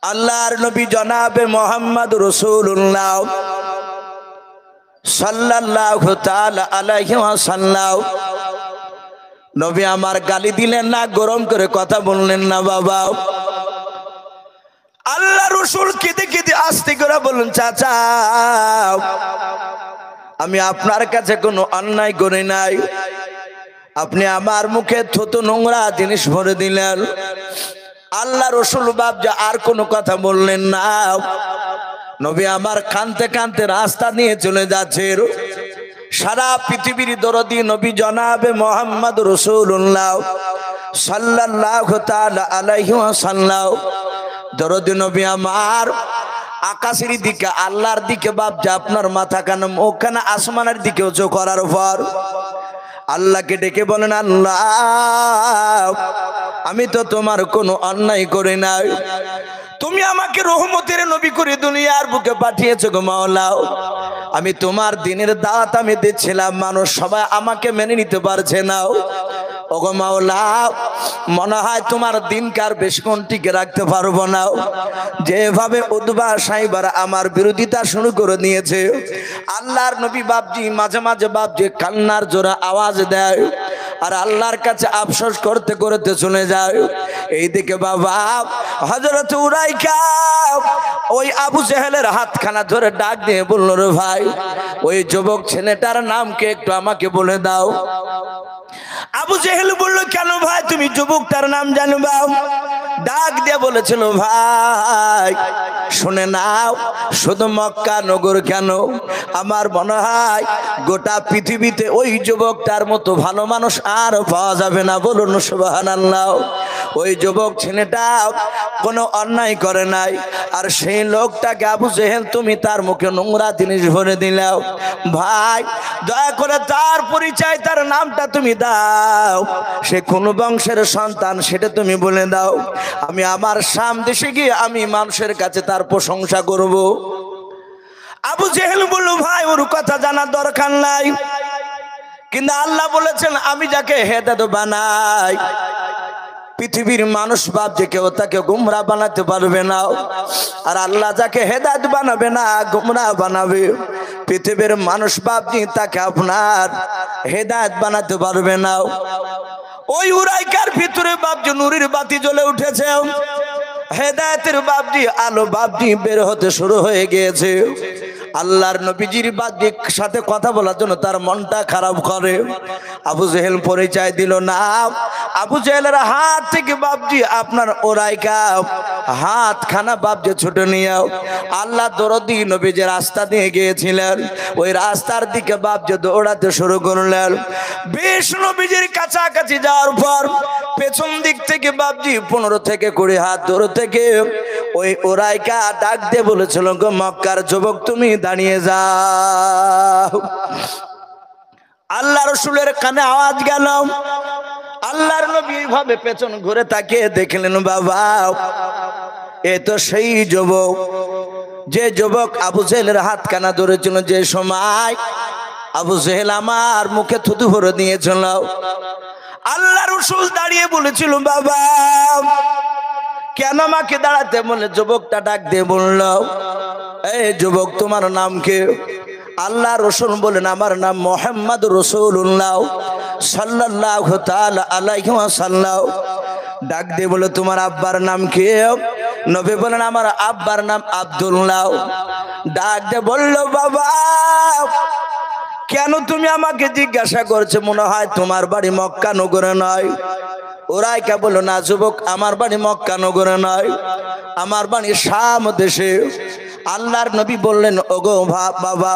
আল্লাহর নবী জনাবে মোহাম্মদ রাসূলুল্লাহ সাল্লাল্লাহু তাআলা আলাইহি ওয়াসাল্লাম নবী আমার গালি দিলেন না, গরম করে কথা বললেন না বাবা। আল্লাহ রাসূল কেঁদে কেঁদে আস্তে করে বললেন, চাচা আমি আপনার কাছে কোনো অন্যায় করি নাই, আপনি আমার মুখে থুতু নোংরা জিনিস ভরে দিলেন। আল্লাহ রাসূল বাপজা আর কোনো কথা বললেন না। নবী আমার কাঁদতে কাঁদতে রাস্তা নিয়ে চলে যাচ্ছে। সারা পৃথিবীর দরদি নবী জনাবে মোহাম্মদ রাসূলুল্লাহ সাল্লাল্লাহু তাআলা আলাইহি ওয়াসাল্লাম দরদি নবী আমার আকাশের দিকে আল্লাহর দিকে বাপজা আপনার মাথা কান মুখ কান আসমানের দিকে উঁচু করার পর আল্লাহকে ডেকে বলেন, আল্লাহ আমি তো তোমার কোনো অন্যায় করি নাই, তুমি আমাকে রহমতের নবী করে দুনিয়ার বুকে পাঠিয়েছো গো মাওলা। আমি তোমার দিনের দাওয়াত আমি দিচ্ছিলাম, মানুষ সবাই আমাকে মেনে নিতে পারছে না। ওগো মাওলা মনে হয় তোমার দিনকার বেশিক্ষণ টিকে রাখতে পারবো না। যেভাবে উদ্বা সাইবার আমার বিরোধিতা শুরু করে দিয়েছে, আল্লাহর নবী বাপজি মাঝে মাঝে বাপজি কান্নার জোরে আওয়াজ দেয় আর আল্লাহর কাছে আফসোস করতে করতে চলে যায়। এইদিকে বাবা হযরত উরাইকা ওই আবু জেহেলের হাতখানা ধরে ডাক দিয়ে বলল, রে ভাই ওই যুবক ছেলেটার নাম কি একটু আমাকে বলে দাও। আবু জেহেল বলল, কেন ভাই তুমি যুবকটার নাম জানবা? ডাক দিয়ে বলেছিল, ভাই শুনে নাও, শুধু মক্কা নগর কেন আমার মনে হয় গোটা পৃথিবীতে ওই যুবকটার মতো ভালো মানুষ আর পাওয়া যাবে না। বলুন সুবহানাল্লাহ। ওই যুবক ছেলেটা কোনো অন্যায় করে নাই, আর সেই লোকটাকে আবু জেহেল তুমি তার মুখে নোংরা জিনিস ভরে দিলাও। ভাই দয়া করে তার পরিচয়, তার নামটা তুমি দাও, সে কোন বংশের সন্তান সেটা তুমি বলে দাও, আমি আমার শাম দেশে গিয়ে আমি মানুষের কাছে তার প্রশংসা করব। আবু জেহেল বলল, ভাই ওর কথা জানার দরকার নাই, কিন্তু আল্লাহ বলেছেন আমি যাকে হেদায়েত বানাই পৃথিবীর মানুষ বাপ যে কেউ তাকে গুমরা বানাতে পারবে না, আর আল্লাহ যাকে হেদায়েত বানাবে না গুমরা বানাবে। পৃথিবীর মানুষ বাপ যে তাকে আপনার হেদায়েত বানাতে পারবে না। ওই উরাইকার ভিতরে বাপ যে নূরের বাতি জ্বলে উঠেছে, হেদায়েতের বাপ যে আলো বাপ যে বের হতে শুরু হয়ে গিয়েছে। আল্লাহর নবীজির বাপজির সাথে কথা বলার জন্য তার মনটা খারাপ করে। আবু জেহেল পরিচয় দিল না। আবু জেহেলের হাত থেকে বাপজি আপনার ওরাইকা হাতখানা বাপজি ছুটে নিয়ে আল্লাহ দরদি নবী যে রাস্তা দিয়ে গিয়েছিলেন ওই রাস্তার দিকে বাপজি দৌড়াতে শুরু করলেন। বেশ নবীজির কাছাকাছি যাওয়ার পর পেছন দিক থেকে বাপজি 15 থেকে 20 হাত দূর থেকে ওই ওরাইকা ডাক দিয়ে বলেছিল, গো মক্কার যুবক তুমি দাঁড়িয়ে যাও। আল্লাহ রাসূলের কানে আওয়াজ গেল। আল্লাহর নবী এইভাবে পেছন ঘুরে তাকিয়ে দেখলেন, বাবা এ তো সেই যুবক, যে যুবক আবু জেহেলের হাতখানা ধরেছিল, যে সময় আবু জেহেল আমার মুখে থুতু ভরে দিয়েছিল। আল্লাহ রাসূল দাঁড়িয়ে বলেছিল, বাবা কেন আমাকে দাঁড়াতে বলে? যুবকটা ডাক দিয়ে বলল, এই যুবক তোমার নাম কি? আল্লাহ রাসূল বলেন, আমার নাম মুহাম্মদ রাসূলুল্লাহ সাল্লাল্লাহু তাআলা আলাইহি ওয়াসাল্লাম। ডাক দিয়ে বলে, তোমার আব্বার নাম কি? নবী বলেন, আমার আব্বার নাম আব্দুল্লাহ। ডাক দিয়ে বলল, বাবা কেন তুমি আমাকে জিজ্ঞাসা করছো? মনে হয় তোমার বাড়ি মক্কা নগরে নয়। ওরাইকা বলল, না যুবক আমার বাড়ি মক্কা নগরে নয়, আমার বাড়ি শাম দেশে। আল্লাহর নবী বললেন, ওগো বাবা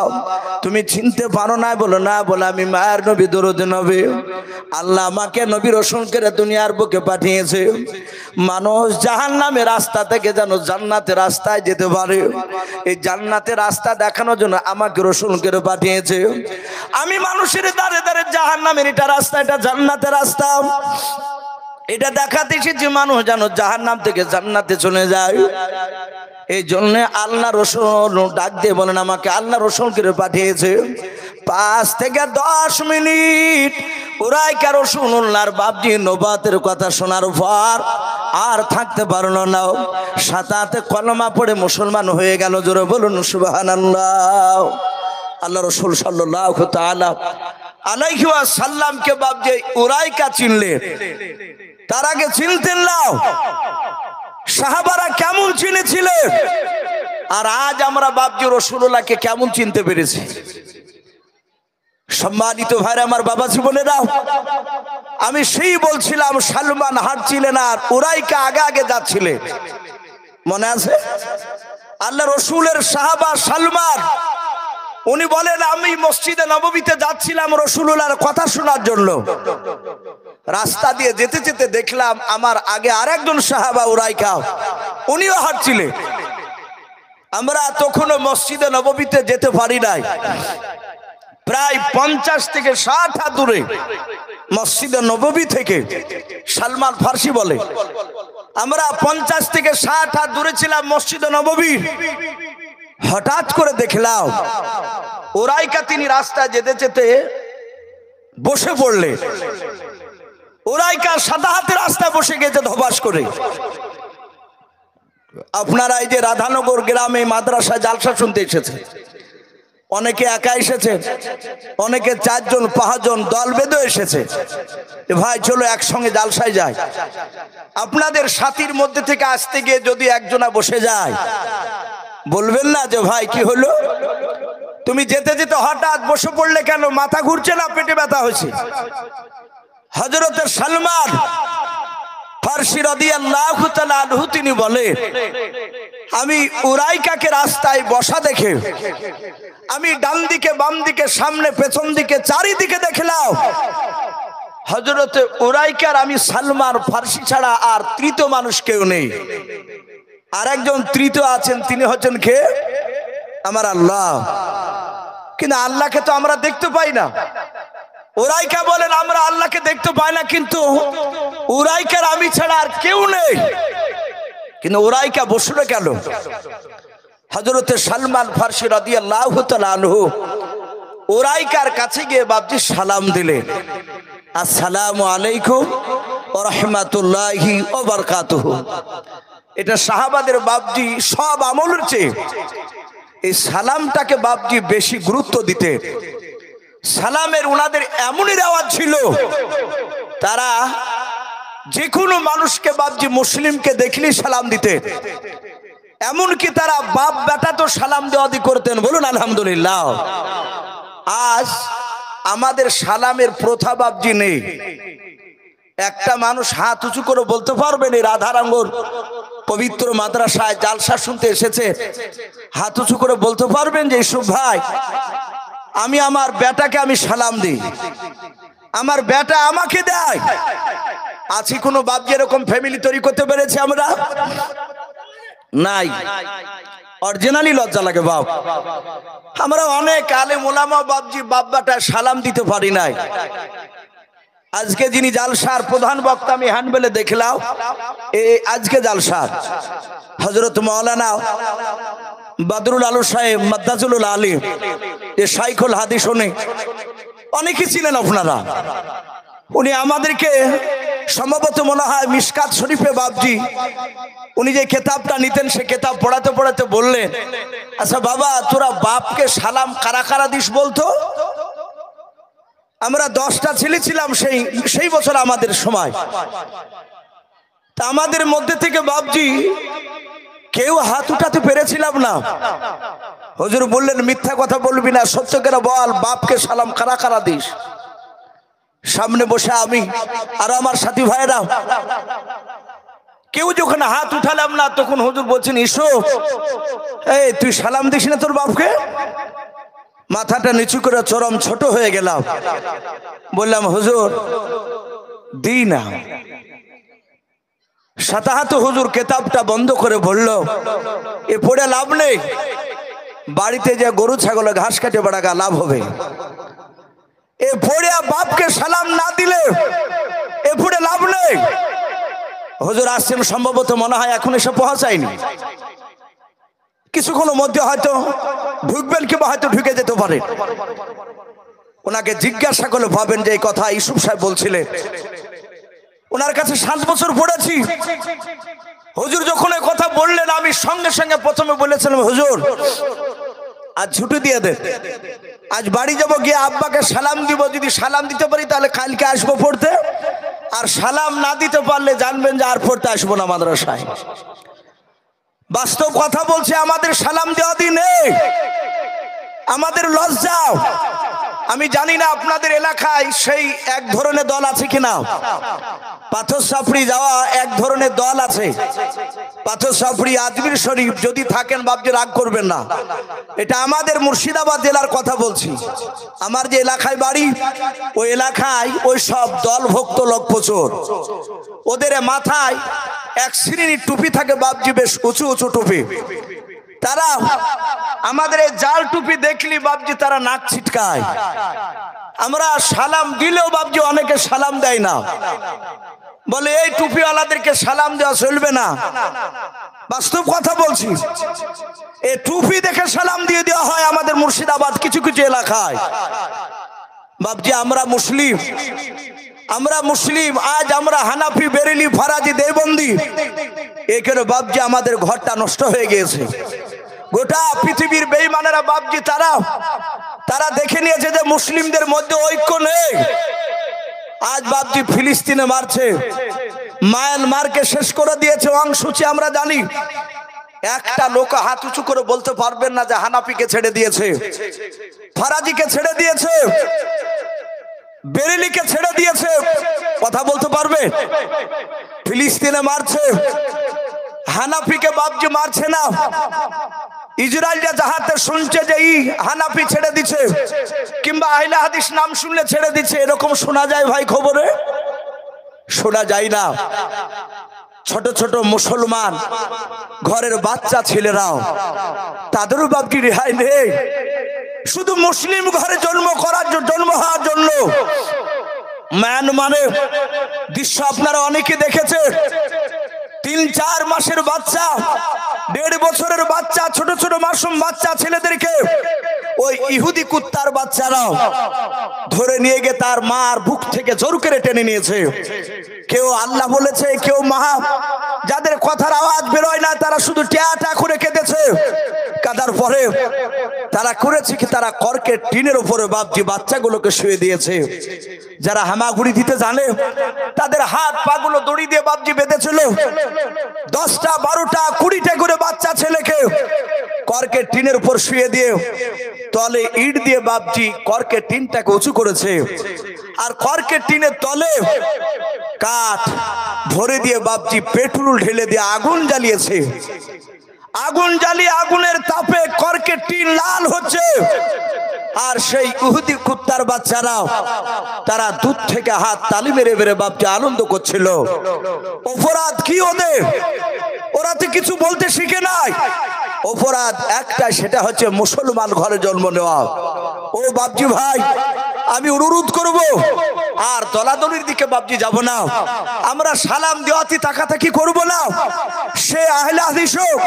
তুমি চিনতে পারো না? বলো না। বলে আমি মায়ের নবী দরুদ নবী। আল্লাহ আমাকে নবী রাসূল করে দুনিয়ার বুকে পাঠিয়েছে মানুষ জাহান্নামের রাস্তা থেকে যেন জান্নাতের রাস্তায় যেতে পারে। এই জান্নাতের রাস্তা দেখানোর জন্য আমাকে রাসূল করে পাঠিয়েছে। আমি মানুষের দাঁড়ে দাঁড়ে জাহান্নামের এটা রাস্তা, এটা জান্নাতের রাস্তা, এটা দেখাতে এসেছি মানুষ যেন জাহান্নাম থেকে জান্নাতে চলে যায়। এই জন্য আল্লাহ রাসূল ডাক দিয়ে বলেন, আমাকে আল্লাহ রাসূল করে পাঠিয়েছে। 5 থেকে 10 মিনিট উরাইকা রাসূলুল্লাহর বাপজি নবুয়তের কথা শোনার পর আর থাকতে পারলো না, সাথে সাথে কলমা পড়ে মুসলমান হয়ে গেল। জোরে বলুন সুবহানাল্লাহ। আল্লাহ রাসূল সাল্লাল্লাহু তাআলা আলাইহি ওয়াসাল্লামকে বাপজি উরাইকা চিনলেন, তার আগে চিনতেন না। সাহাবারা কেমন চিনেছিলেন, আর আজ আমরা বাপজি রাসূলুল্লাহকে কেমন চিনতে পেরেছি। সম্মানিত ভাইরা আমার, বাবা জীবনেরা, আমি সেই বলছিলাম সালমান হাঁটছিলেন আর উরাইকা আগে আগে যাচ্ছিলেন, মনে আছে? আল্লাহ রসুলের সাহাবা সালমান, উনি বলেন আমি মসজিদে নববীতে যাচ্ছিলাম রাসূলুল্লাহর কথা শোনার জন্য। রাস্তা দিয়ে যেতে যেতে দেখলাম আমার আগে আরেকজন সাহাবা উরাইকা, উনিও হাঁটছিলেন। আমরা তখনও মসজিদে নববীতে যেতে পারি নাই, প্রায় 50 থেকে 60 হাত দূরে মসজিদে নববী থেকে। সালমান ফার্সি বলে আমরা 50 থেকে 60 হাত দূরে ছিলাম মসজিদে নববী। হঠাৎ করে দেখলাম উরাইকা তিনি রাস্তায় যেতে যেতে বসে পড়লেন। উরাইকা সাদা হাতে রাস্তায় বসে গেছে ধবাস করে। আপনারা এই যে রাধানগর গ্রামে মাদ্রাসায় জালসা শুনতে এসেছে, অনেকে একা এসেছে, অনেকে 4 জন 5 জন দল বেঁধে এসেছে। ভাই চলো একসঙ্গে জালসায় যাই। আপনাদের সাথীর মধ্যে থেকে আসতে গিয়ে যদি একজনা বসে যায়, বলবেন না যে ভাই কি হলো, তুমি যেতে যেতে হঠাৎ বসে পড়লে কেন? মাথা ঘুরছে না পেটে ব্যথা হয়েছে? হযরতে সালমান ফার্সি রাদিয়াল্লাহু তাআলা আনহু তিনি বলেন আমি উরাইকাকে রাস্তায় বসা দেখে আমি ডান দিকে বাম দিকে সামনে পেছন দিকে চারিদিকে দেখলাম হযরতে উরাইকার আমি সালমান ফার্সি ছাড়া আর তৃতীয় মানুষ কেউ নেই। আর একজন তৃতীয় আছেন, তিনি হচ্ছেন কে? আমার আল্লাহ। কিন্তু আল্লাহকে তো আমরা দেখতে পাই না। উরাইকা বলেন আমরা আল্লাহকে দেখতে পাই না, কিন্তু উরাইকার আমি ছাড়া আর কেউ নেই। কিন্তু উরাইকা বসলো কেন? হযরতে সালমান ফার্সি রাদিয়াল্লাহু তাআলা আনহু উরাইকার কাছে গিয়ে বাপজি সালাম দিলেন, আসসালামু আলাইকুম ওয়া রাহমাতুল্লাহি ওয়া বারাকাতুহু। এটা সাহাবাদের বাপজি সব আমলের চেয়ে এই সালামটাকে বাপজি বেশি গুরুত্ব দিতে। সালামের উনাদের এমনই রেওয়াজ ছিল, তারা যে কোনো মানুষকে বাপজি মুসলিমকে দেখলে সালাম দিতে। এমনকি তারা বাপ বেটা তো সালাম দেওয়া দি করতেন, বলুন আলহামদুলিল্লাহ। আজ আমাদের সালামের প্রথা বাপজি নেই। একটা মানুষ হাত উঁচু করে বলতে পারবেন এই রাধারাঙ্গর পবিত্র মাদ্রাসায় জালসা শুনতে এসেছে, হাত উঁচু করে বলতে পারবেন যে ইসুফ ভাই আমি আমার বেটাকে আমি সালাম দিই, আমার বেটা আমাকে দেয়? আছে কোনো বাপ যেরকম ফ্যামিলি তৈরি করতে পেরেছে? আমরা নাই। অরিজিনালি লজ্জা লাগে বাপ। আমরা অনেক আলেম ওলামা বাপজি বাপ বেটা সালাম দিতে পারি নাই। আজকে যিনি জালসার প্রধান বক্তা আমি হ্যান্ডবেলে দেখলাম, আজকে জালসার হযরত মাওলানা বদরুল আলম সাহেব মাদ্দাজুল আলী এ শাইখুল হাদিস, উনি অনেকেই ছিলেন আপনারা। উনি আমাদেরকে সম্ভবত মনে হয় মিশকাত শরীফে বাপজি উনি যে কেতাবটা নিতেন সে কেতাব পড়াতে পড়াতে বললেন, আচ্ছা বাবা তোরা বাপকে সালাম কারা কারা দিস বলতো? আমরা 10টা ছেলে ছিলাম সেই বছর আমাদের সময়। তা আমাদের মধ্যে থেকে বাপজি কেউ হাত উঠাতে পেরেছিলাম না। হুজুর বললেন মিথ্যা কথা বলবি না, সত্য করে বল বাপকে সালাম কারা কারা দিস? সামনে বসে আমি আর আমার সাথী ভাইরা কেউ যখন হাত উঠালাম না, তখন হুজুর বলছেন ইসুফ এই তুই সালাম দিস না তোর বাপকে? মাথাটা নিচু করে চরম ছোট হয়ে গেলাম। বললাম হুজুর দিই না। সাতাহাত হুজুর কেতাবটা বন্ধ করে বলল এ পড়ে লাভ নেই, বাড়িতে যে গরু ছাগলে ঘাস কাটে বেড়াগা লাভ হবে। এ পড়ে বাপকে সালাম না দিলে এ পড়ে লাভ নেই। হুজুর আসছেন সম্ভবত মনে হয় এখন এসে পৌঁছায়নি, কিছুক্ষণের মধ্যে হয়তো ঢুকবেন কিংবা হয়তো ঢুকে যেতে পারে। ওনাকে জিজ্ঞাসা করলে ভাবেন যে এই কথা ইউসুফ সাহেব বলছিলেন। ওনার কাছে 7 বছর পড়েছি। হুজুর যখন এই কথা বললেন আমি সঙ্গে সঙ্গে প্রথমে বলেছিলাম, হুজুর আজ ছুটি দিয়ে দেন, আজ বাড়ি যাব, গিয়ে আব্বাকে সালাম দিব, যদি সালাম দিতে পারি তাহলে কালকে আসবো পড়তে, আর সালাম না দিতে পারলে জানবেন যে আর পড়তে আসবো না মাদ্রাসায়। বাস্তব কথা বলছে, আমাদের সালাম দেওয়া দিন নেই, আমাদের লজ্জা। আমি জানি না আপনাদের এলাকায় সেই এক ধরনের দল আছে কিনা, পাথর সাফড়ি যাওয়া এক ধরনের দল আছে, পাথর সাফড়ি আজমির শরীফ। যদি থাকেন বাপজি রাগ করবেন না, এটা আমাদের মুর্শিদাবাদ জেলার কথা বলছি। আমার যে এলাকায় বাড়ি ওই এলাকায় ওই সব দল ভক্ত লোক প্রচুর। ওদের মাথায় এক শ্রেণীর টুপি থাকে বাপজি, বেশ উঁচু উঁচু টুপি। তারা আমাদের এই জাল টুপি দেখলি বাপজি তারা নাক ছিটকায়। আমরা সালাম দিলেও বাপজি অনেকে সালাম দেয় না, বলে এই টুপিওয়ালাদেরকে সালাম দেওয়া চলবে না। বাস্তব কথা বলছি, এই টুপি দেখে সালাম দিয়ে দেওয়া হয় আমাদের মুর্শিদাবাদ কিছু কিছু এলাকায়। বাপজি আমরা মুসলিম, আমরা মুসলিম। আজ আমরা হানাফি, বেরেলি, ফারাজি, দেওবন্দি, এখানে বাপজি আমাদের ঘরটা নষ্ট হয়ে গিয়েছে। গোটা পৃথিবীর বেঈমানেরা বাপজি তারা দেখে নিয়েছে যে মুসলিমদের মধ্যে ঐক্য নেই। আজ বাপজি ফিলিস্তিনে মারছে, মায়ানমারকে শেষ করে দিয়েছে অংশুচি। আমরা জানি একটা লোক হাত উঁচু করে বলতে পারবেন না যে হানাফিকে ছেড়ে দিয়েছে, ফারাজিকে ছেড়ে দিয়েছে, বেরেলিকে ছেড়ে দিয়েছে, কথা বলতে পারবে? ফিলিস্তিনে মারছে, হানাফিকে বাপজি মারছে না। ইসরায়েলটা যাহাতে শুনছে যে হানাফি ছেড়ে দিচ্ছে, কিংবা আহলে হাদিস নাম শুনলে ছেড়ে দিচ্ছে, এরকম শোনা যায় ভাই? খবরে শোনা যায় না। ছোট ছোট মুসলমান ঘরের বাচ্চা ছেলেরাও, তাদেরও বাপজি রেহাই নেই। শুধু মুসলিম ঘরে জন্ম হওয়ার জন্য মায়ানমারে দৃশ্য আপনারা অনেকে দেখেছে। 3-4 মাসের বাচ্চা, 1.5 বছরের বাচ্চা, ছোট ছোট মাসুম বাচ্চা ছেলেদেরকে ওই ইহুদি কুত্তার বাচ্চারা ধরে নিয়ে গিয়ে তার মার বুক থেকে জোর করে টেনে নিয়েছে। কেউ আল্লাহ বলেছে, কেউ মহা, যাদের কথার আওয়াজ বেরোয় না তারা শুধু ট্যাটা করে কেঁদেছে। কাদার পরে তারা করেছে কি, তারা কর্কের টিনের উপরে বাপজি বাচ্চাগুলোকে শুয়ে দিয়েছে। যারা হামাগুড়ি দিতে জানে তাদের হাত পাগুলো দড়ি দিয়ে বাপজি বেঁধেছিল। 10টা 12টা 20টা করে বাচ্চা ছেলেকে কর্কের টিনের উপর শুয়ে দিয়ে তলে ইট দিয়ে বাপজি কর্কের টিনটাকে উঁচু করেছে। আর কর্কের টিনের তলে কাঠ ভরে দিয়ে বাপজি পেট্রোল ঢেলে দিয়ে আগুন জ্বালিয়েছে। আগুন জ্বালিয়ে আগুনের তাপে কর্কের টিন লাল হচ্ছে। আর সেই ইহুদি কুত্তার বাচ্চারা তারা দূর থেকে হাত তালি মেরে মেরে বাপজি আনন্দ করছিল। অপরাধ কি ওদের? ওরা তো কিছু বলতে শিখে নাই। অপরাধ একটাই, সেটা হচ্ছে মুসলমান ঘরে জন্ম নেওয়া। ও বাপজি ভাই, আমি অনুরোধ করব আর দলাদলির দিকে বাপজি যাব না। আমরা সালাম দেওয়াতি তাকাতাকি করব না। সে আহলে হাদিস হোক,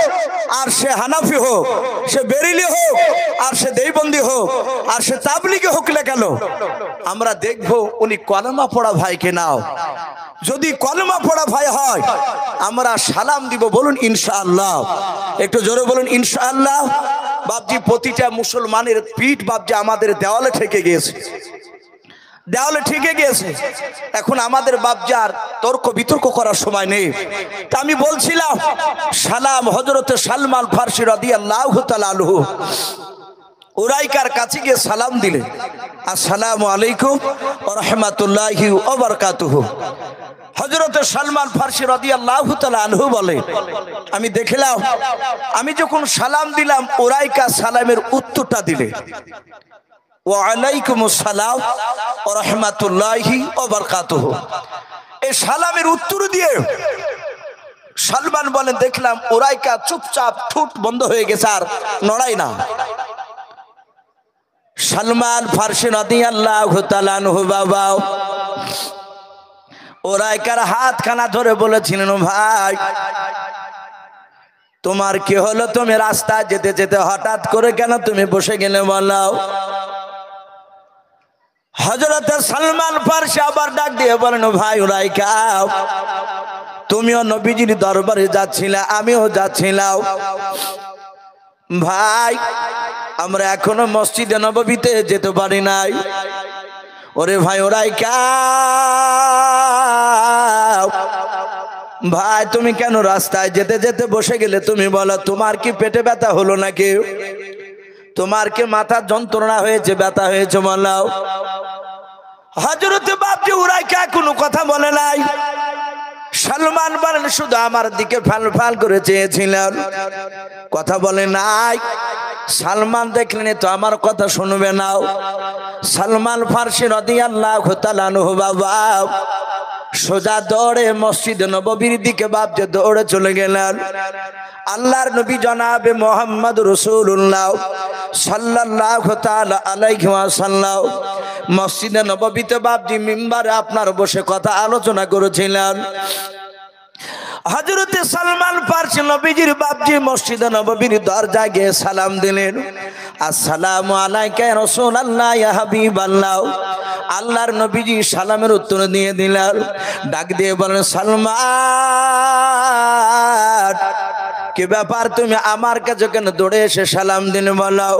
আর সে হানাফি হোক, সে বেরেলি হোক, আর সে দেওবন্দি হোক, আর সে তাবলিগি হোক না কেন, আমরা দেখব উনি কলমা পড়া ভাই কিনা। যদি কলমা পড়া ভাই হয় আমরা সালাম দিব। বলুন ইনশাআল্লাহ, একটু জোরে বলুন ইনশাআল্লাহ। বাপজি প্রতিটা মুসলমানের পিঠ বাপজি আমাদের দেওয়ালে ঠেকে গিয়েছে, দেওয়ালে ঠেকে গিয়েছে। এখন আমাদের বাপজার তর্ক বিতর্ক করার সময় নেই। তা আমি বলছিলাম সালাম হযরতে সালমান ফারসি রাদিয়াল্লাহু তাআলা আনহু উরাইকার কাছে গিয়ে সালাম দিলেন, আসসালামু আলাইকুম ওয়া রাহমাতুল্লাহি ওয়া বারাকাতুহু। হযরতে সালমান ফারসি রাদিয়াল্লাহু তাআলা আনহু বলে, আমি দেখলাম আমি যখন সালাম দিলাম উরাইকা সালামের উত্তরটা দিলে, ওয়া আলাইকুমুস সালাম ওয়া রাহমাতুল্লাহি ওয়া বারাকাতুহু। এই সালামের উত্তর দিয়ে সালমান বলেন দেখলাম উরাইকা চুপচাপ ঠোঁট বন্ধ হয়ে গেছে, আর নড়াই না। সালমান ফারসি রাদিয়াল্লাহু তাআলা আনহু বাবা উরাইকার হাতখানা ধরে বলেছিলেন, ভাই তোমার কি হলো? তুমি রাস্তায় যেতে যেতে হঠাৎ করে কেন তুমি বসে গেলে বলো? হযরতে সালমান ফারসি আবার ডাক দিয়ে বলেন, ভাই উরাইকা, তুমিও নবীজির দরবারে যাচ্ছিলে, আমিও যাচ্ছিলাম। ভাই আমরা এখনো মসজিদে নববীতে যেতে পারি নাই। ওরে ভাই উরাইকা, ভাই তুমি কেন রাস্তায় যেতে যেতে বসে গেলে? তুমি বলো, তোমার কি পেটে ব্যথা হলো নাকি? তোমার কি মাথার যন্ত্রণা হয়েছে, ব্যথা হয়েছে? বলাও। হযরত বাপজি উরাইকা কোনো কথা বলে নাই। সালমান বলেন, শুধু আমার দিকে ফাল ফাল করে চেয়েছিলেন, কথা বলে নাই। সালমান দেখলেন তো আমার কথা শুনবে না। সালমান ফারসি রাদিয়াল্লাহু তাআলা আনহু বাবা সোজা দৌড়ে মসজিদ নববীর দিকে বাপজি দৌড়ে চলে গেলেন। আল্লাহর নবী জনাবে মুহাম্মদ রাসূলুল্লাহ সাল্লাল্লাহু তাআলা আলাইহি ওয়াসাল্লাম মসজিদে নববীতে বাপজি মিম্বারে আপনার বসে কথা আলোচনা করেছিলেন। হযরতে সালমান ফারসি নবীজির বাপজি মসজিদে নববীর দরজায় গিয়ে সালাম দিলেন, আসসালামু আলাইকা ইয়া রাসূলুল্লাহ ইয়া হাবিবাল্লাহ। আল্লাহর নবীজি সালামের উত্তর দিয়ে দিলেন। ডাক দিয়ে বলেন, সালমান কি ব্যাপার, তুমি আমার কাছে কেন দৌড়ে এসে সালাম দিন? বলো।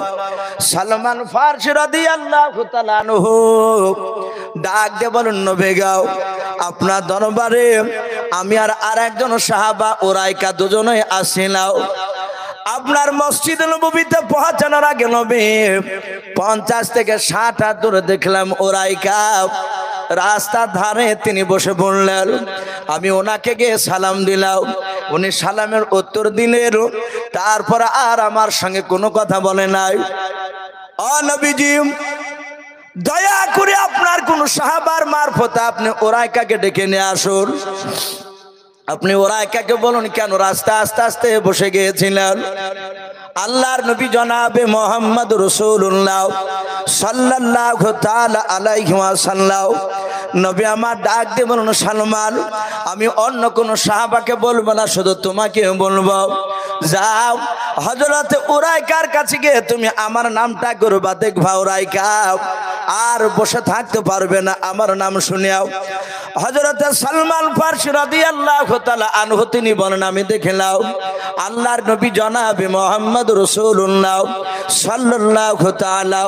সালমান ফারসি রাদিয়াল্লাহু তাআলা আনহু ডাক দিয়ে বলেন, নবী গো, আপনার দরবারে আমি আর একজন সাহাবা উরাইকা দুজনেই আসিলাম। আপনার মসজিদ নববীতে পৌঁছানোর আগে নবী 50 থেকে 60 হাত দূরে দেখলাম উরাইকা রাস্তার ধারে তিনি বসে পড়লেন। আমি ওনাকে গিয়ে সালাম দিলাম, উনি সালামের উত্তর দিলেন, তারপর আর আমার সঙ্গে কোনো কথা বলে নাই। ও নবীজি, দয়া করে আপনার কোন সাহাবার মারফতে আপনি উরাইকাকে ডেকে নিয়ে আসুন। আপনি উরাইকাকে বলুন কেন রাস্তা আস্তে আস্তে বসে গিয়েছিলেন। আল্লাহর নবী জনাবে মুহাম্মদ রাসূলুল্লাহ সাল্লাল্লাহু তাআলা আলাইহি ওয়াসাল্লাম নবী আমার ডাক দিয়ে বলুন, সালমান আমি অন্য কোন সাহাবাকে বলবো না, শুধু তোমাকে বলবো। যাও হযরতে উরাইকার কাছে গিয়ে তুমি আমার নামটা করবা, দেখবা উরাইকা আর বসে থাকতে পারবে না, আমার নাম শুনিয়াও। হযরতে সালমান ফারসি রাদিয়াল্লাহু তাআলা আনহু তিনি বলেন, আমি দেখলাম আল্লাহর নবী জনাবে মুহাম্মদ রাসূলুল্লাহ সাল্লাল্লাহু তাআলা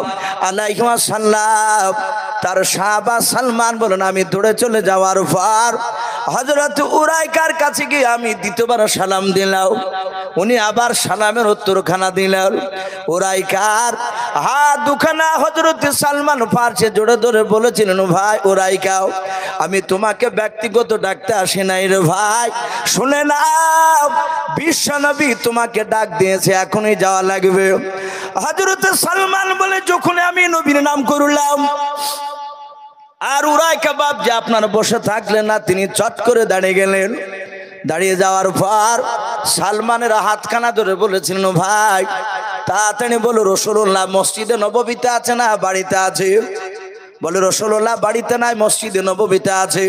আলাইহি ওয়াসাল্লাম তার সাহাবা সালমান বলেন, আমি দৌড়ে চলে যাওয়ার পর হযরত উরাইকার কাছে গিয়ে আমি দ্বিতীয়বার সালাম দিলাম। উনি আবার সালামের উত্তরখানা দিলেন। উরাইকার হাত দুখানা হযরত সালমান ফারসি জোরে ধরে বলেছিলেন, ভাই উরাইকা, আমি তোমাকে ব্যক্তিগত ডাকতে আসি নাই রে ভাই, শুনে নাও বিশ্ব নবী তোমাকে ডাক দিয়েছে, এখনই যাওয়া লাগবে। হযরত সালমান বলে, যখন আমি নবীর নাম করলাম আর উরাইকা বাপ যে আপনার বসে থাকলেন না, তিনি চট করে দাঁড়িয়ে গেলেন। দাঁড়িয়ে যাওয়ার পর সালমানের হাতখানা ধরে বলেছিলেন, ভাই তাড়াতাড়ি বলো রাসূলুল্লাহ মসজিদে নববীতে আছে না বাড়িতে আছে? বলে, রাসূলুল্লাহ বাড়িতে নাই, মসজিদে নববীতে আছে।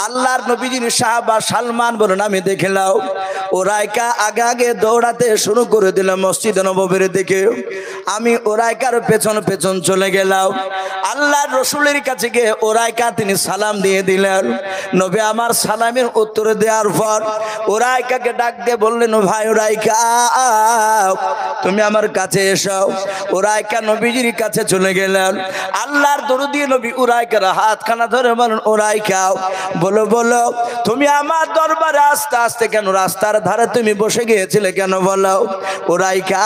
আল্লাহর নবীজির সাহাবা সালমান বলেন, আমি দেখলাম উরাইকা আগে আগে দৌড়াতে শুরু করে দিলাম মসজিদে নববীর দিকে। আমি উরাইকার পেছন পেছন চলে গেলাম। আল্লাহর রাসূলের কাছে গিয়ে উরাইকা তিনি সালাম দিয়ে দিলেন। নবী আমার সালামের উত্তর দেওয়ার পর উরাইকাকে ডাক দিয়ে বললেন, ভাই উরাইকা তুমি আমার কাছে এসো। উরাইকা নবীজির কাছে চলে গেলেন। আল্লাহর দরদি নবী উরাইকার হাতখানা ধরে বলেন, উরাইকা বলো বলো তুমি আমার দরবারে আস্তে আস্তে কেন রাস্তার ধারে তুমি বসে গিয়েছিলে কেন? বলো। উরাইকা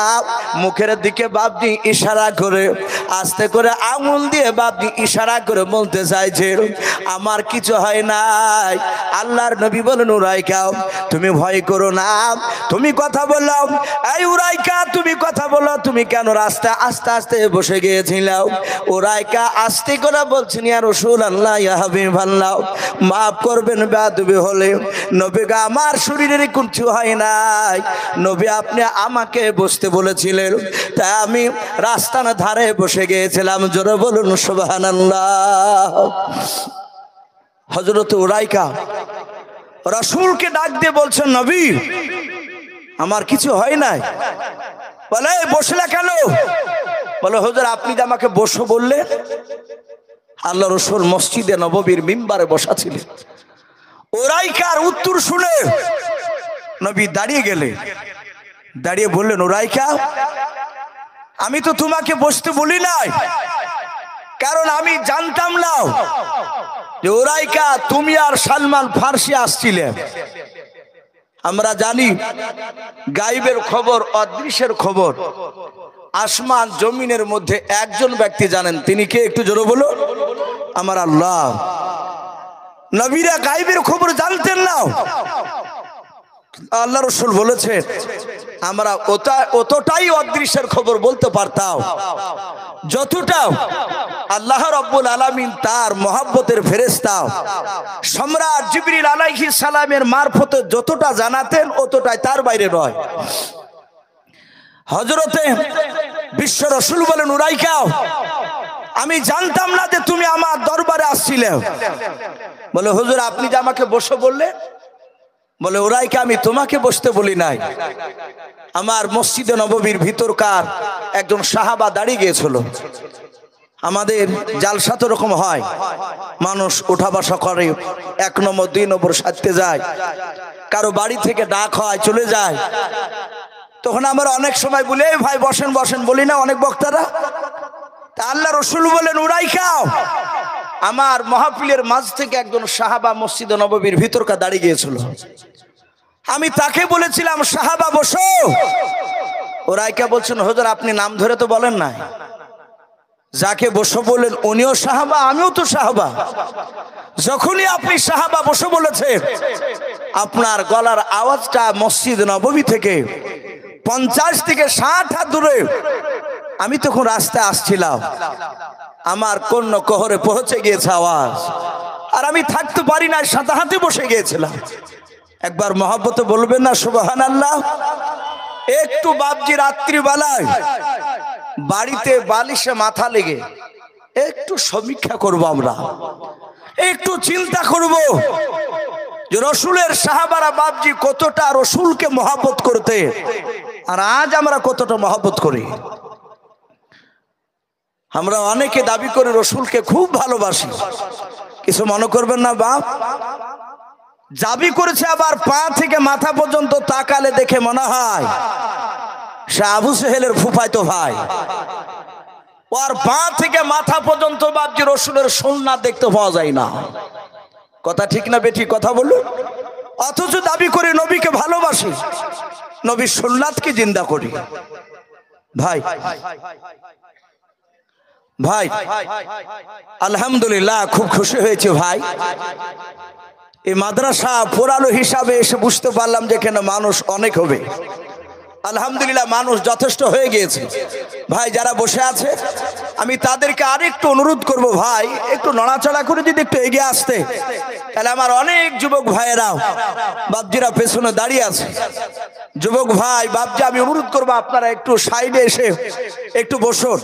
মুখের দিকে বাপজি ইশারা করে আস্তে করে আঙুল দিয়ে বাপজি ইশারা করে বলতে চাইছে, আমার কিছু হয় নাই। আল্লাহর নবী বলেন, উরাইকা তুমি ভয় করো না, তুমি কথা বলো। এই উরাইকা তুমি কথা বলো, তুমি কেন রাস্তায় আস্তে আস্তে বসে গিয়েছিলাম? উরাইকা আস্তে করে বলছেন, ইয়া রাসূলুল্লাহ ইয়া হাবিবাল্লাহ মাফ করবেন বেয়াদবি হলে। নবী গো আমার শরীরের কিছু হয় নাই, নবী আপনি আমাকে বসতে বলেছিলেন, তাই আমি রাস্তার ধারে বসে গিয়েছিলাম। জোরে বলুন সুবহানাল্লাহ। হযরত উরাইকা রাসূলকে ডাক দিয়ে বলছেন, নবী আমার কিছু হয় নাই। বলে, বসলে কেন? বলে, হুজুর আপনি যে আমাকে বসো বললেন, আল্লাহ রসুল মসজিদে নববীর মিম্বারে বসা ছিলেন। উরাইকার উত্তর শুনে নবী দাঁড়িয়ে গেলেন, দাঁড়িয়ে বললেন, উরাইকা, আমি তো তোমাকে বসতে বলি নাই, কারণ আমি জানতাম না যে উরাইকা তুমি আর সালমান ফার্সি আসছিলেন। আমরা জানি গায়েবের খবর, অদৃশ্যের খবর আসমান জমিনের মধ্যে একজন ব্যক্তি জানেন, তিনি কে? একটু জোরে বলো। আমার আল্লাহ। নবীরা গায়েবের খবর জানতেন না। আল্লাহ রসুল বলেছেন আমরা অতটাই অদৃশ্যের খবর বলতে পারতাম যতটা আল্লাহ রাব্বুল আলামিন তার মহব্বতের ফেরেশতা সম্রাট জিবরিল আলাইহিস সালামের মারফতে যতটা জানাতেন অতটাই, তার বাইরে নয়। হযরতে বিশ্ব রাসূল বলেন, উরাইকা, আমি জানতাম না যে তুমি আমার দরবারে আসছিলে। বলে, হুজুর আপনি যে আমাকে বসো বললেন। বলে, উরাইকা, আমি তোমাকে বসতে বলি নাই, আমার মসজিদে নববীর ভিতরকার একজন সাহাবা দাঁড়িয়ে গিয়েছিল। আমাদের জালসা তো রকম হয়, মানুষ উঠা বসা করে, 1 নম্বর 2 নম্বর সাজতে যায়, কারো বাড়ি থেকে ডাক হয় চলে যায়। তখন আমরা অনেক সময় বলি, এই ভাই বসেন বসেন, বলি না অনেক বক্তারা। তা আল্লাহ রসুল বলেন, উরাইকা, আমার মাহফিলের মাঝ থেকে একজন সাহাবা মসজিদে নববীর ভিতরকার দাঁড়িয়ে গিয়েছিল। আমি তাকে বলেছিলাম, সাহাবা বসো। উরাইকা বলছেন, হুজুর আপনি নাম ধরে তো বলেন না, যাকে বসো বলেন উনিও সাহাবা, আমিও তো সাহাবা। যখনই আপনি সাহাবা বসো বলেছেন, আপনার গলার আওয়াজটা মসজিদ নববী থেকে 50 থেকে 60 হাত দূরে, আমি তখন রাস্তায় আসছিলাম, আমার কোন কহরে পৌঁছে গিয়েছে আওয়াজ, আর আমি থাকতে পারি না, সাথে হাতে বসে গিয়েছিলাম। একবার মহব্বতে বলবেন না সুবহানাল্লাহ? একটু বাপজি রাত্রিবেলায় বাড়িতে বালিশে মাথা লেগে একটু সমীক্ষা করব, আমরা একটু চিন্তা করব যে রসুলের সাহাবারা বাপজি কতটা রসুলকে মহব্বত করতে, আর আজ আমরা কতটা মহব্বত করি। আমরা অনেকে দাবি করে রসুলকে খুব ভালোবাসি, কিছু মনে করবেন না বাপ। দাবি করেছে, আবার পা থেকে মাথা পর্যন্ত তাকালে দেখে মনে হয় সে আবু সেহেলের ফুফাইতো ভাই। ওর পা থেকে মাথা পর্যন্ত বাপজি রসুলের সুন্নাত দেখতে পাওয়া যায় না। কথা ঠিক না বেটি? কথা বলুন। অথচ দাবি করে নবীকে ভালোবাসি, নবীর সুন্নাতকে জিন্দা করি। ভাই ভাই আলহামদুলিল্লাহ, খুব খুশি হয়েছে ভাই। এই মাদ্রাসা পোড়ানো হিসাবে এসে বুঝতে পারলাম যে এখানে মানুষ অনেক হবে। আলহামদুলিল্লাহ, মানুষ যথেষ্ট হয়ে গিয়েছে। ভাই যারা বসে আছে, আমি তাদেরকে আরেকটু অনুরোধ করব, ভাই একটু নড়াচড়া করে যদি একটু এগিয়ে আসতে, তাহলে আমার অনেক যুবক ভাইয়েরাও বাপজিরা পেছনে দাঁড়িয়ে আছে। যুবক ভাই বাপজি, আমি অনুরোধ করবো আপনারা একটু সাইডে এসে একটু বসুন।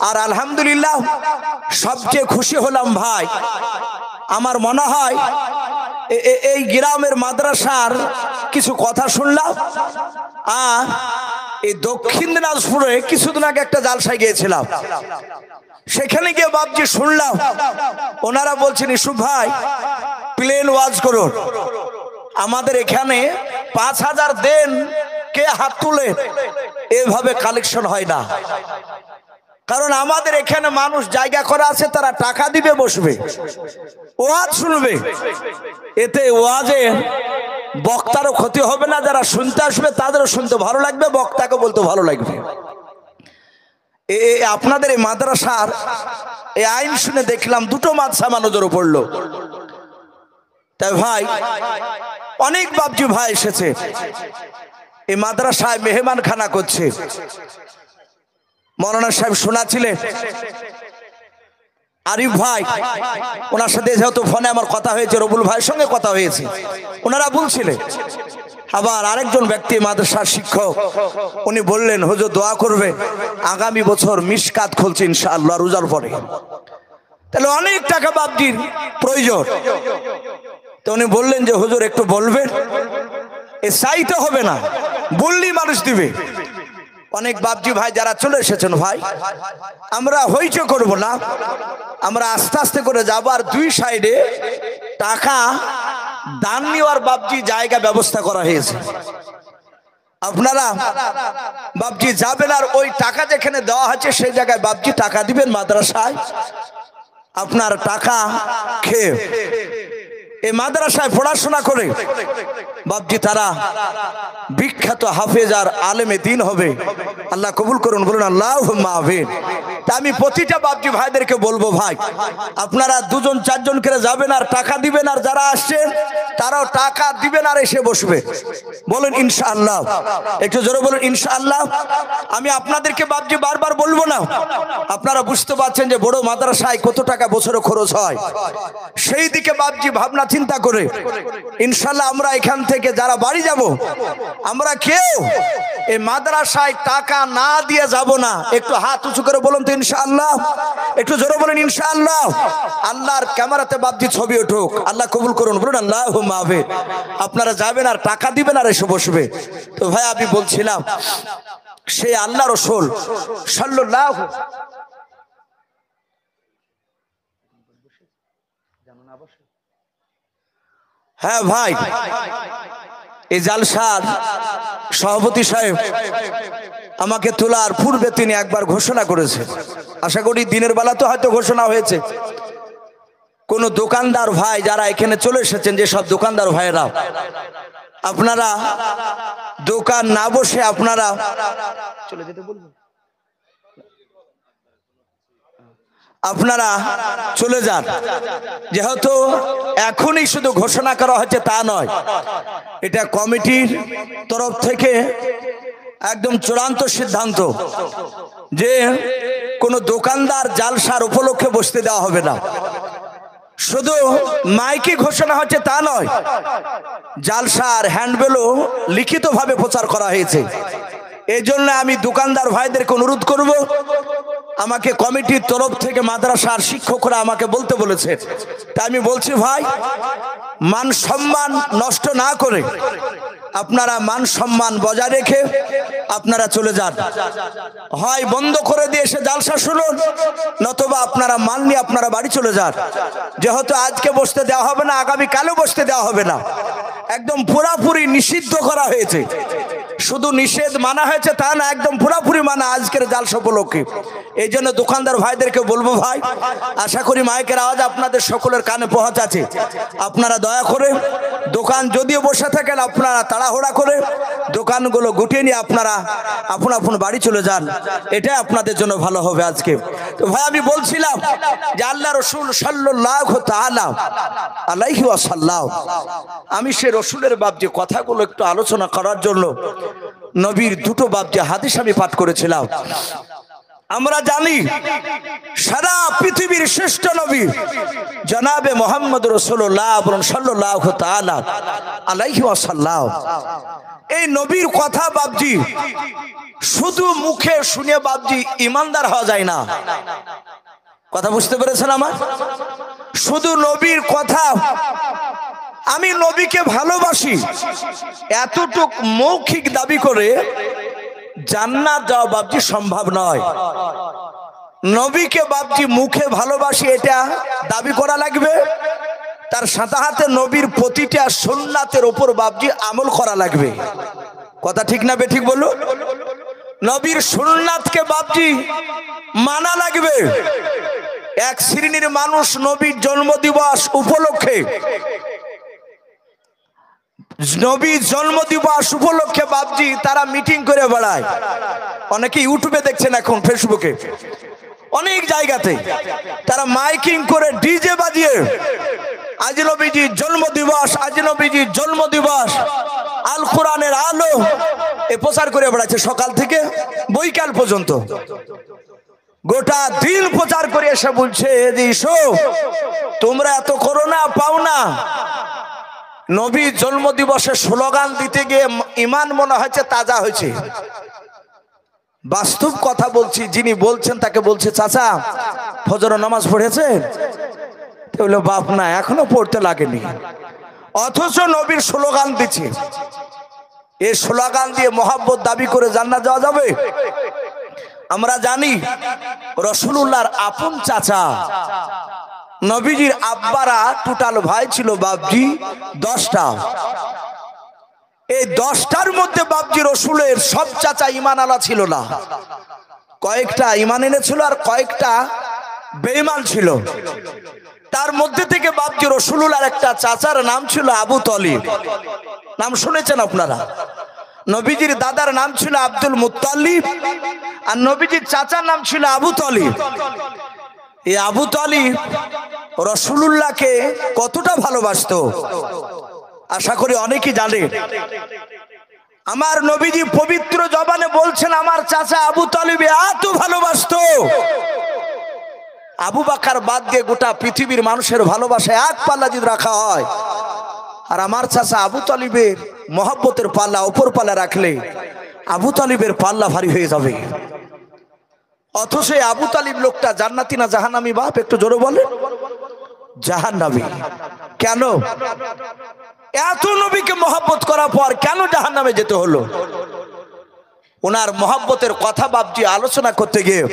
আর আলহামদুলিল্লাহ, সবচেয়ে খুশি হলাম ভাই, আমার মনে হয় এই গ্রামের মাদ্রাসার কিছু কথা শুনলাম। এই দক্ষিণ দিনাজপুরে কিছুদিন আগে একটা জালসায় গিয়েছিলাম, সেখানে গিয়ে বাপজি শুনলাম ওনারা বলছেন, ইসুফ ভাই প্লেন ওয়াজ করুন। আমাদের এখানে 5000 দেন, কে হাত তুলে, এভাবে কালেকশন হয় না। কারণ আমাদের এখানে মানুষ জায়গা করা আছে, তারা টাকা দিবে, বসবে, ওয়াজ শুনবে। এতে ওয়াজে বক্তারও ক্ষতি হবে না, যারা শুনতে আসবে তাদেরও শুনতে ভালো লাগবে, বক্তাকে বলতে ভালো লাগবে। আপনাদের এই মাদ্রাসার এই আইন শুনে দেখলাম 2টো মাদ্রাসা নজরে পড়লো। তাই ভাই অনেক বাপজি ভাই এসেছে, এই মাদ্রাসায় মেহমান খানা করছে। মৌলানা সাহেব শোনাছিলেন, আরিফ ভাই ওনার সাথে যেহেতু ফোনে আমার কথা হয়েছে, রবুল ভাইয়ের সঙ্গে কথা হয়েছে, ওনারা বলছিলেন। আবার আরেকজন ব্যক্তি মাদ্রাসার শিক্ষক, উনি বললেন, হুজুর দোয়া করবে, আগামী বছর মিশকাত খুলছে ইনশাআল্লাহ রোজার পরে। তাহলে অনেক টাকা বাপজির প্রয়োজন। তো উনি বললেন যে হুজুর একটু বলবেন, এ চাইতে হবে না, বললেই মানুষ দিবে। অনেক বাপজি ভাই যারা চলে এসেছেন ভাই, আমরা হইচই করব না, আমরা আস্তে আস্তে করে যাবো। আর দুই সাইডে টাকা দান নেওয়ার বাপজি জায়গা ব্যবস্থা করা হয়েছে। আপনারা বাপজি যাবেন আর ওই টাকা যেখানে দেওয়া হচ্ছে সেই জায়গায় বাপজি টাকা দিবেন মাদ্রাসায়। আপনার টাকা খেয়ে এই মাদ্রাসায় পড়াশোনা করে বাপজি তারা বিখ্যাত হাফেজ আর আলেমে দিন হবে। আল্লাহ কবুল করুন, বলুন আল্লাহুম্মা আমিন। তা আমি প্রতিটা বাপজি ভাইদেরকে বলবো, ভাই আপনারা দুজন চারজন করে যাবেন আর টাকা দিবেন, আর যারা আসছেন তারাও টাকা দিবেন আর এসে বসবে। বলুন ইনশাআল্লাহ, একটু জোরে বলুন ইনশাআল্লাহ। আমি আপনাদেরকে বাপজি বারবার বলবো না, আপনারা বুঝতে পারছেন যে বড় মাদ্রাসায় কত টাকা বছরে খরচ হয়। সেই দিকে বাপজি ভাবনা চিন্তা করে ইনশাআল্লাহ আমরা এখান থেকে যারা বাড়ি যাব, আমরা কেউ এই মাদ্রাসায় টাকা না দিয়ে যাব না। একটু হাত উঁচু করে বলুন তো ইনশাআল্লাহ, একটু জোরে বলেন ইনশাআল্লাহ। আল্লাহর ক্যামেরাতে বাপজি ছবি উঠুক, আল্লাহ কবুল করুন, বলুন আল্লাহুম্মা আমিন। আপনারা যাবেন আর টাকা দিবেন আর এসে বসবে। তো ভাই আমি বলছিলাম, সেই আল্লাহ রাসূল সাল্লাল্লাহু, হ্যাঁ ভাই, এই জালসার সভাপতি সাহেব আমাকে তোলার পূর্বে তিনি একবার ঘোষণা করেছে, আশা করি দিনের বেলা তো হয়তো ঘোষণা হয়েছে। কোন দোকানদার ভাই যারা এখানে চলে এসেছেন, যে সব দোকানদার ভাইয়েরা, আপনারা দোকান না বসে আপনারা চলে যেতে বলবেন, আপনারা চলে যান। যেহেতু এখনই শুধু ঘোষণা করা হচ্ছে তা নয়, এটা কমিটির তরফ থেকে একদম চূড়ান্ত সিদ্ধান্ত যে কোনো দোকানদার জালসার উপলক্ষে বসতে দেওয়া হবে না। শুধু মাইকে ঘোষণা হচ্ছে তা নয়, জালসার হ্যান্ডবিলও লিখিতভাবে প্রচার করা হয়েছে। এই জন্য আমি দোকানদার ভাইদেরকে অনুরোধ করব, আমাকে কমিটির তরফ থেকে মাদ্রাসার শিক্ষকরা আমাকে বলতে বলেছে, তা আমি বলছি ভাই, মান সম্মান নষ্ট না করে আপনারা মান সম্মান বজায় রেখে আপনারা চলে যান। হয় বন্ধ করে দিয়ে এসে জালসা শুনুন, নতুবা আপনারা মান নিয়ে আপনারা বাড়ি চলে যান। যেহেতু আজকে বসতে দেওয়া হবে না, আগামী কালও বসতে দেওয়া হবে না, একদম পুরাপুরি নিষিদ্ধ করা হয়েছে। শুধু নিষেধ মানা হয়েছে তা না, একদম পুরাপুরি মানা আজকের জালসা উপলক্ষে। এই জন্য দোকানদার ভাইদেরকে বলবো, ভাই আশা করি মাইকের আওয়াজ আপনাদের সকলের কানে পৌঁছাচ্ছে। আপনারা দয়া করে দোকান যদিও বসে থাকেন, আপনারা তাড়াহুড়া করে দোকানগুলো গুটিয়ে নিয়ে আপনারা আপন আপন বাড়ি চলে যান, এটাই আপনাদের জন্য ভালো হবে আজকে। তো ভাই আমি বলছিলাম যে আল্লাহ রাসূল সাল্লাল্লাহু তাআলা আলাইহি ওয়াসাল্লাম, আমি সে রসুলের বাপ যে কথাগুলো একটু আলোচনা করার জন্য নবীর দুটো বাপ যে হাদিস আমি পাঠ করেছিলাম। আমরা জানি সারা পৃথিবীর শ্রেষ্ঠ নবী জনাবে মুহাম্মদ রাসূলুল্লাহ সাল্লাল্লাহু তাআলা আলাইহি ওয়াসাল্লাম, এই নবীর কথা বাপজি শুধু মুখে শুনে বাপজি ইমানদার হওয়া যায় না। কথা বুঝতে পেরেছেন আমার? শুধু নবীর কথা আমি নবীকে ভালোবাসি এতটুক মৌখিক দাবি করে জান্নাত যাওয়া বাপজি সম্ভব নয়। নবীকে বাপজি মুখে ভালোবাসি এটা দাবি করা লাগবে, তার সাথে সাথে নবীর প্রতিটা সুন্নাতের উপর বাপজি আমল করা লাগবে। কথা ঠিক না বেঠিক বলো? নবীর সুন্নাতকে বাপজি মানা লাগবে। এক শ্রেণীর মানুষ নবীর জন্মদিবস উপলক্ষে, নবীর জন্মদিবস উপলক্ষে বাপজি তারা মিটিং করে বেড়ায়। অনেকে ইউটিউবে দেখছেন, এখন ফেসবুকে অনেক জায়গাতে তারা মাইকিং করে ডিজে বাজিয়ে আজ নবীজির জন্মদিবস, আজ নবীজির জন্মদিবস, আল কোরআনের আলো এ প্রচার করে বেড়াচ্ছে সকাল থেকে বৈকাল পর্যন্ত। গোটা দিন প্রচার করে এসে বলছে তোমরা এত করো না, পাও না। নবীর জন্মদিবসে স্লোগান দিতে গিয়ে ইমান মনে হচ্ছে তাজা হয়েছে। বাস্তব কথা বলছি, যিনি বলছেন তাকে বলছে, চাচা ফজর নামাজ পড়েছেন? বললো বাপ না, এখনো পড়তে লাগেনি, অথচ নবীর স্লোগান দিচ্ছে। এই স্লোগান দিয়ে মহব্বত দাবি করে জান্নাত যাওয়া যাবে? আমরা জানি রাসূলুল্লাহর আপন চাচা নবীজির আব্বারা টোটাল ভাই ছিল বাপজি 10টা। এই 10টার মধ্যে বাপজি রসুলের সব চাচা ঈমান আলা ছিল না, কয়েকটা ঈমান এনেছিল আর কয়েকটা বেঈমান ছিল। তার মধ্যে থেকে বাপজি রসুলুল্লাহর একটা চাচার নাম ছিল আবু তলিব, নাম শুনেছেন আপনারা? নবীজির দাদার নাম ছিল আব্দুল মুত্তালিব আর নবীজির চাচার নাম ছিল আবু তলিব। এই আবু তলিব রাসূলুল্লাহকে কতটা ভালোবাসতো আশা করি অনেকেই জানে। আমার নবীজি পবিত্র জবানে বলছেন আমার চাচা আবু তলিব এত ভালোবাসতো, আবু বকর বাদ দিয়ে গোটা পৃথিবীর মানুষের ভালোবাসা এক পাল্লা যদি রাখা হয়, আর আমার চাচা আবু তলিবের মহব্বতের পাল্লা উপর পাল্লা রাখলে আবু তলিবের পাল্লা ভারী হয়ে যাবে। অথচ আবু তালিব লোকটা জান্নাতি না জাহান্নামী বাপ? একটু জোরে বলে। জাহান্নামী। কেন? এত নবীকে মহব্বত করার পর কেন জাহান্নামে যেতে হলো? ওনার মহব্বতের কথা বাপজি আলোচনা করতে গিয়ে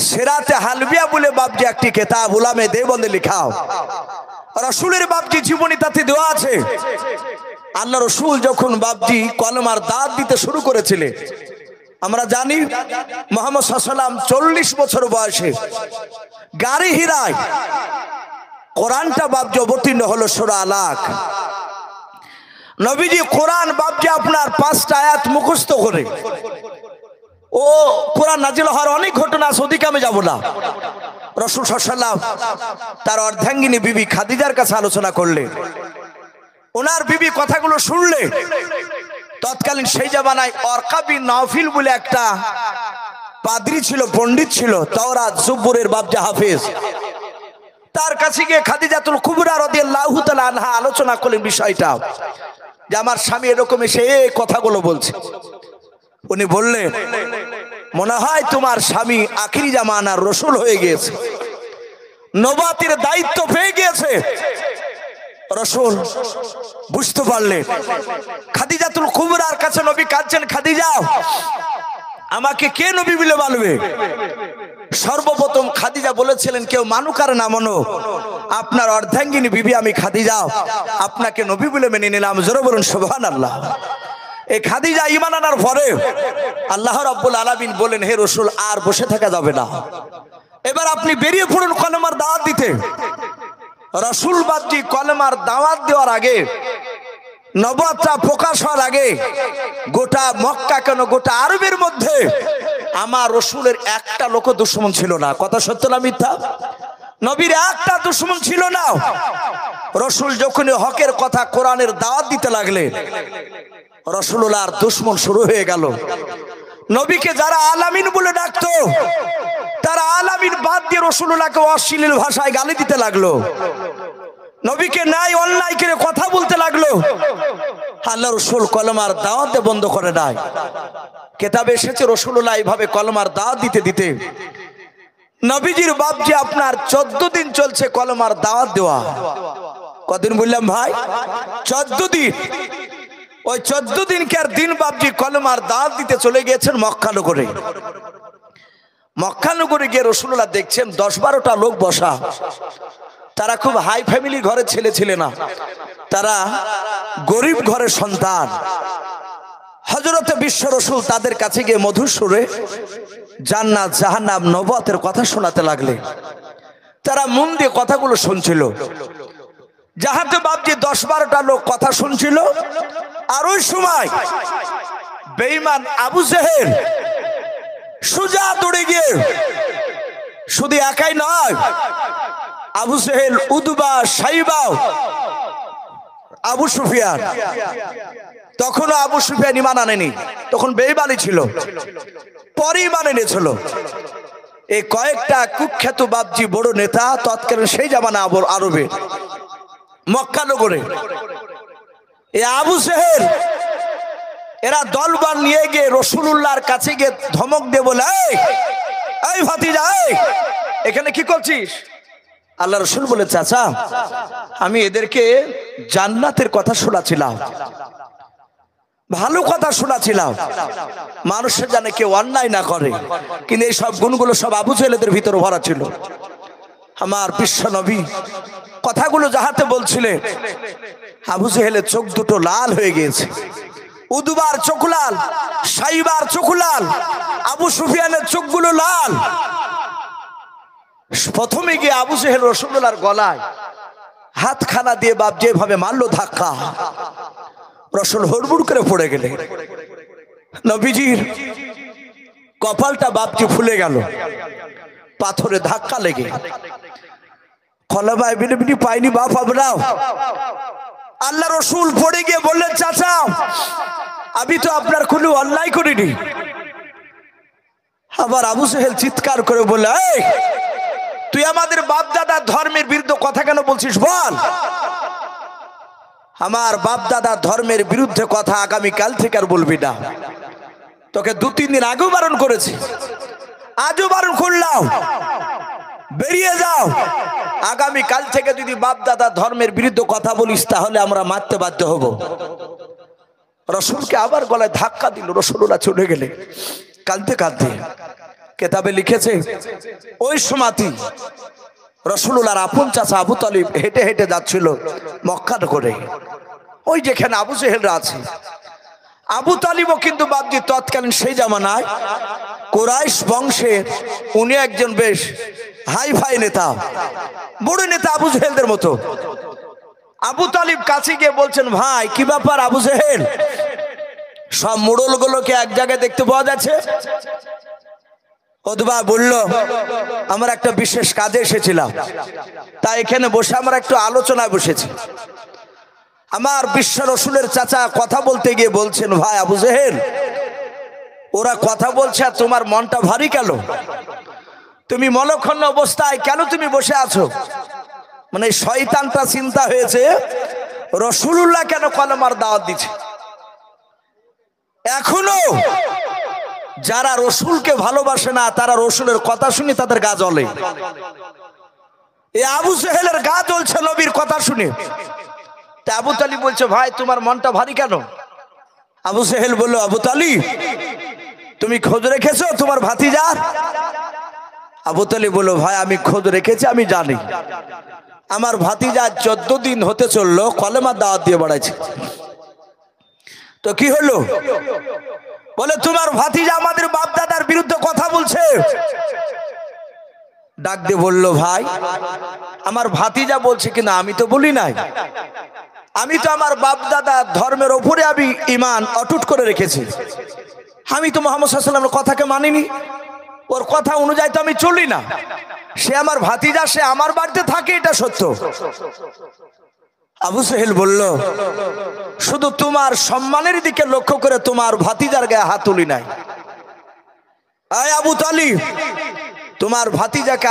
সিরাতে হালবিয়া বলে বাপজি একটি কিতাব উলামে দেওবন্দে লেখা, রাসূলের বাপজি জীবনী তাতে দেওয়া আছে। আল্লাহ রসুল যখন বাপজি কলমার দাওয়াত দিতে শুরু করেছিলেন, আমরা জানি মুহাম্মদ সাল্লাল্লাহু আলাইহি ওয়াসাল্লাম 40 বছর বয়সে গাড়ি হিরায় কোরআনটা বাপজি অবতীর্ণ হলো সূরা আলাক। নবীজি কোরআন বাপজি আপনার 5টা আয়াত মুখস্থ করে, ও কোরআন নাজিল হওয়ার অনেক ঘটনা আছে, ওদিকে আমি যাব না। রাসূল সাল্লাল্লাহু আলাইহি ওয়াসাল্লাম তার অর্ধাঙ্গিনী বিবি খাদিজার কাছে আলোচনা করলে, ওনার বিবি কথাগুলো শুনলে, তৎকালীন সেই জামানায় ওয়ারকা বিন নাফিল বলে একটা পাদ্রী ছিল, পণ্ডিত ছিল, তাওরাত জুবুরের বাপজি হাফেজ, তার কাছে গিয়ে খাদিজাতুল কুবরা রাদিয়াল্লাহু তাআলা আনহা আলোচনা করলেন বিষয়টা, যে আমার স্বামী এরকম এসে এই কথাগুলো বলছে। উনি বললেন মনে হয় তোমার স্বামী আখিরি জামানার রসুল হয়ে গিয়েছে, নবুয়তের দায়িত্ব পেয়ে গিয়েছে। রসুল বুঝতে পারলেন। খাদিজাতুল কুবরার কাছে নবী কাঁদছেন, খাদিজা আমাকে কে নবী বলে বলবে? সর্বপ্রথম খাদিজা বলেছিলেন কেউ মানুক আর না মানুক, আপনার অর্ধাঙ্গিনী বিবি আমি খাদিজা আপনাকে নবী বলে মেনে নিলাম। জোরে বলুন সুবহানাল্লাহ। এই খাদিজা ঈমান আনার পরে আল্লাহ রাব্বুল আলামিন বলেন হে রাসূল আর বসে থাকা যাবে না, এবার আপনি বেরিয়ে পড়ুন কলেমার দাওয়াত দিতে। রাসূল বাদজি কলেমার দাওয়াত দেওয়ার আগে, নবুয়তটা প্রকাশ হওয়ার আগে গোটা মক্কা কেন গোটা আরবের মধ্যে আমার রাসূলের একটা লোক দুশমন ছিল না। কথা সত্য না মিথ্যা? নবীর একটা দুশমন ছিল না। রাসূল যখনই হকের কথা কোরআনের দাওয়াত দিতে লাগলেন, রাসূলুল্লাহর দুশমন শুরু হয়ে গেল। নবীকে যারা আলামিন বলে ডাকতো, তারা আলামিন বাদ দিয়ে রাসূলুল্লাহকে অশ্লীল ভাষায় গালি দিতে লাগলো, নবীকে নাই অন্যায় করে কথা বলতে লাগলো। আল্লাহ রাসূল কলমার দাওয়াত বন্ধ করে নাই। কিতাবে এসেছে রাসূলুল্লাহ এইভাবে কলমার দাওয়াত দিতে দিতে নবীজির বাপজি আপনার 14 দিন চলছে কলমার দাওয়াত দেওয়া। কদিন বললাম ভাই? 14 দিন। ওই 14 দিনকার দিন বাপজি কলমার দাওয়াত দিতে চলে গিয়েছেন মক্কা নগরে। মক্কা নগরে গিয়ে রাসূলুল্লাহ দেখছেন 10-12টা লোক বসা, তারা খুব হাই ফ্যামিলি ঘরের ছেলে ছিল না, তারা গরিব ঘরের সন্তান। হযরতে বিশ্ব রাসূল তাদের কাছে গিয়ে মধুর সুরে জান্নাত জাহান্নাম নবুয়তের কথা শোনাতে লাগলেন। তারা মন দিয়ে কথাগুলো শুনছিল। যাহাতে বাপজি 10-12টা লোক কথা শুনছিল, আর ওই সময় বেঈমান আবু জেহেল সোজা দৌড়ে গিয়ে, শুধু একাই নয়, আবু জেহেল, উতবা, সাইবা, আবু সুফিয়ান, তখনও আবু সুফিয়ান ঈমান আনেনি, তখন বেঈমানই ছিল, পরে ঈমান এনেছিল। এই কয়েকটা কুখ্যাত বাপজি বড় নেতা তৎকালীন সেই জামানা আরবে মক্কা নগরে, এই আবু জেহেল এরা দলবল নিয়ে গিয়ে রাসূলুল্লাহর কাছে গিয়ে ধমক দিয়ে বলে, এই ভাতিজা এখানে কি করছিস? আল্লাহ রাসূল বলে, চাচা আমি এদেরকে জান্নাতের কথা শোনাচ্ছিলাম। ভালো কথা শোনাছিলাম, মানুষের জানে কেউ অন্যায় না করে, কিন্তু এই সব গুণগুলো সব আবু জেহেলের ভিতরে ভরা ছিল। আমার বিশ্ব নবী কথাগুলো যাহাতে বলছিলেন, আবু জেহেলের চোখ দুটো লাল হয়ে গিয়েছে। উদবার চোখ লাল, সাইবার চোখ লাল, আবু সুফিয়ানের চোখগুলো লাল। প্রথমে গিয়ে আবু জেহেল রাসূলুল্লাহর গলায় হাতখানা দিয়ে বাপ যেভাবে মারলো ধাক্কা, রাসূল হুড়মুড় করে পড়ে গেলেন। নবীজির কপালটা বাপটি ফুলে গেল পাথরে ধাক্কা লেগে। খলাবায় বিনি পাইনি বাপ আপনাও। আল্লাহ রাসূল পড়ে গিয়ে বললেন, চাচা আমি তো আপনার কোনো অন্যায় করিনি। আবার আবু জেহেল চিৎকার করে বলল, এই তুই আমাদের বাপ দাদার ধর্মের বিরুদ্ধে কথা কেন বলছিস বল। আমার বাপ দাদার ধর্মের বিরুদ্ধে কথা আগামী কাল থেকে আর বলবি না। তোকে 2-3 দিন আগেও বারণ করেছি, আজও বারণ করলাম, বেরিয়ে যাও। আগামী কাল থেকে যদি বাপ দাদা ধর্মের বিরুদ্ধে কথা বলিস তাহলে আমরা মারতে বাধ্য হব। রাসূলকে আবার গলায় ধাক্কা দিল, রাসূলুল্লাহ চলে গেলে কাঁদতে কাঁদতে। কেতাবে লিখেছে ওই সময়টি রাসূলুল্লাহর আপন চাচা আবু তালিব হেঁটে হেঁটে যাচ্ছিল মক্কা করে, ওই যেখানে আবু জেহেলরা আছে। আবু তালিবও কিন্তু বাপজি তৎকালীন সেই জামানায় কুরাইশ বংশের উনি একজন বেশ হাই ফাই নেতা, বড় নেতা আবু জেহেলদের মতো। আবু তালিব কাছে গিয়ে বলছেন, ভাই কি ব্যাপার আবু জেহেল, সব মোড়লগুলোকে এক জায়গায় দেখতে পাওয়া যাচ্ছে। উতবা বলল, আমরা একটা বিশেষ কাজে এসেছিলাম, তাই এখানে বসে আমরা একটু আলোচনায় বসেছি। আমার বিশ্ব রাসূলের চাচা কথা বলতে গিয়ে বলছেন, ভাই আবু জেহেল ওরা কথা বলছে আর তোমার মনটা ভারী কেন, তুমি মলক্ষণ অবস্থায় কেন তুমি বসে আছো। মানে শয়তানটা চিন্তা হয়েছে রাসূলুল্লাহ কেন কলেমার দাওয়াত দিচ্ছে। এখনো যারা রসুলকে ভালোবাসে না তারা রসুলের কথা শুনে তাদের গা জ্বলে। এই আবু জেহেলের গা জ্বলছে নবীর কথা শুনে। তা আবু তালিব বলছে, ভাই তোমার মনটা ভারী কেন। আবু জেহেল বলল, আবু তালিব তুমি খোঁজ রেখেছো তোমার ভাতিজার। আবু তালিব বলল, ভাই আমি খোঁজ রেখেছি, আমি জানি আমার ভাতিজা 14 দিন হতে চললো কলেমার দাওয়াত দিয়ে বেড়াইছে। তো কি হলো, বলে তোমার ভাতিজা আমাদের বাপ দাদার বিরুদ্ধে কথা বলছে। ডাক দিয়ে বলল, ভাই আমার ভাতিজা বলছে কিনা আমি তো বলি নাই, আমি তো আমার বাপ দাদা ধর্মের উপরে আমি ঈমান অটুট করে রেখেছি। আমি তো মুহাম্মদ সাল্লাল্লাহু আলাইহি ওয়াসাল্লামের কথাকে মানিনি, ওর কথা অনুযায়ী তো আমি চলি না। সে আমার ভাতিজা, সে আমার বাড়িতে থাকে, এটা সত্য। আবু জেহেল বলল, শুধু তোমার সম্মানের দিকে লক্ষ্য করে তোমার ভাতিজার গায়ে হাত তুলি নাই। আয় আবু তালিব তোমার ভাতিজাকে